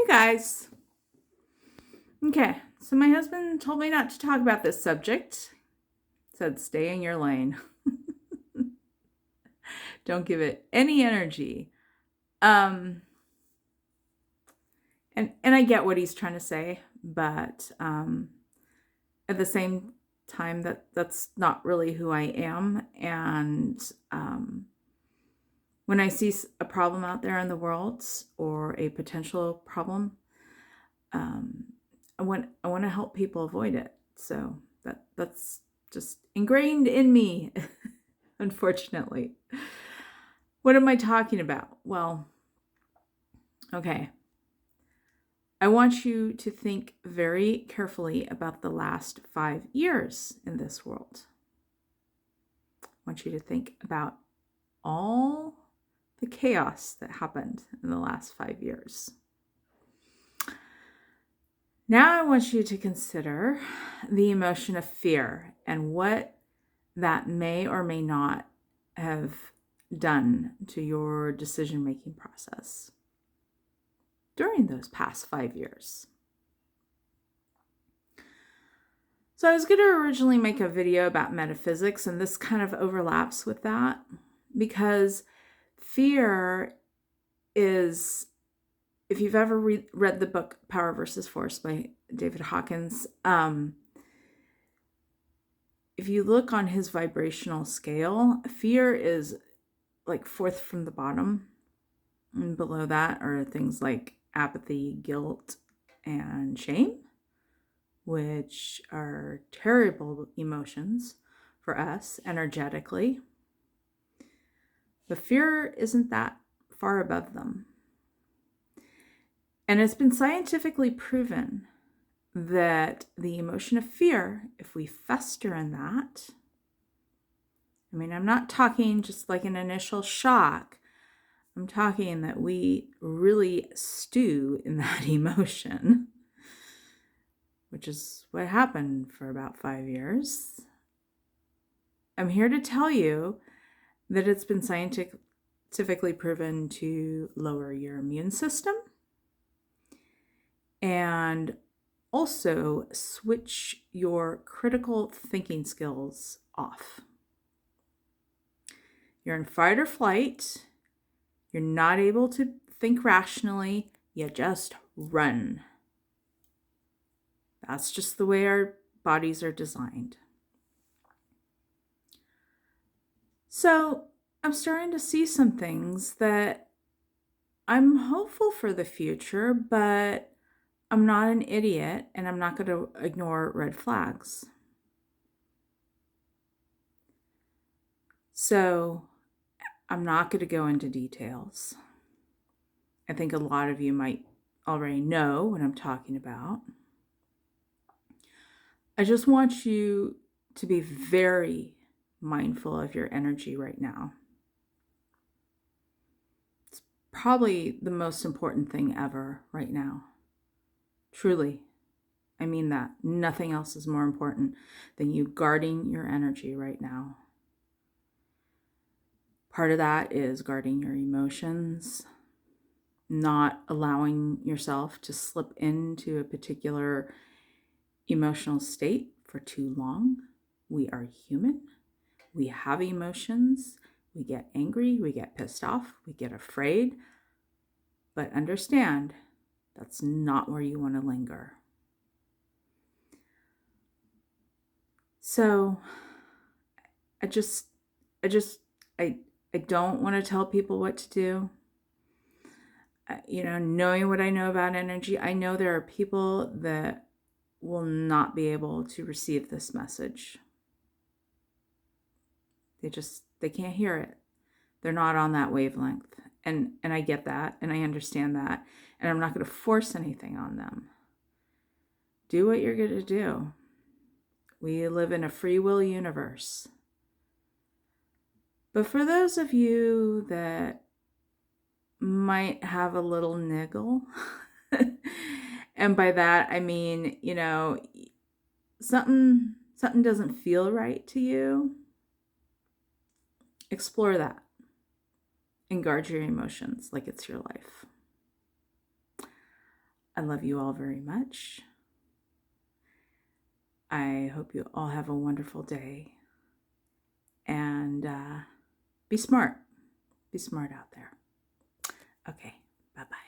guys. Okay, so my husband told me not to talk about this subject. Said stay in your lane. Don't give it any energy. And I get what he's trying to say, but at the same time that's not really who I am. And when I see a problem out there in the world or a potential problem, I want to help people avoid it. So that's just ingrained in me, unfortunately. What am I talking about? Well, okay. I want you to think very carefully about the last 5 years in this world. I want you to think about all the chaos that happened in the last 5 years. Now I want you to consider the emotion of fear and what that may or may not have done to your decision-making process during those past 5 years. So I was going to originally make a video about metaphysics, and this kind of overlaps with that because fear is, if you've ever read the book Power versus Force by David Hawkins, if you look on his vibrational scale, fear is like fourth from the bottom. And below that are things like apathy, guilt, and shame, which are terrible emotions for us energetically. But fear isn't that far above them. And it's been scientifically proven that the emotion of fear, if we fester in that, I'm not talking just like an initial shock. I'm talking that we really stew in that emotion, which is what happened for about 5 years. I'm here to tell you that it's been scientifically proven to lower your immune system and also switch your critical thinking skills off. You're in fight or flight. You're not able to think rationally. You just run. That's just the way our bodies are designed. So I'm starting to see some things that I'm hopeful for the future, but I'm not an idiot and I'm not going to ignore red flags. So I'm not going to go into details. I think a lot of you might already know what I'm talking about. I just want you to be very mindful of your energy right now. It's probably the most important thing ever right now. Truly. I mean that. Nothing else is more important than you guarding your energy right now. Part of that is guarding your emotions, not allowing yourself to slip into a particular emotional state for too long. We are human. We have emotions. We get angry. We get pissed off. We get afraid. But understand, that's not where you want to linger. So I don't want to tell people what to do. Knowing what I know about energy, I know there are people that will not be able to receive this message. They can't hear it. They're not on that wavelength. And I get that, and I understand that. And I'm not going to force anything on them. Do what you're going to do. We live in a free will universe. But for those of you that might have a little niggle, and by that I mean, something doesn't feel right to you, explore that and guard your emotions like it's your life. I love you all very much. I hope you all have a wonderful day. And be smart. Be smart out there. Okay, bye-bye.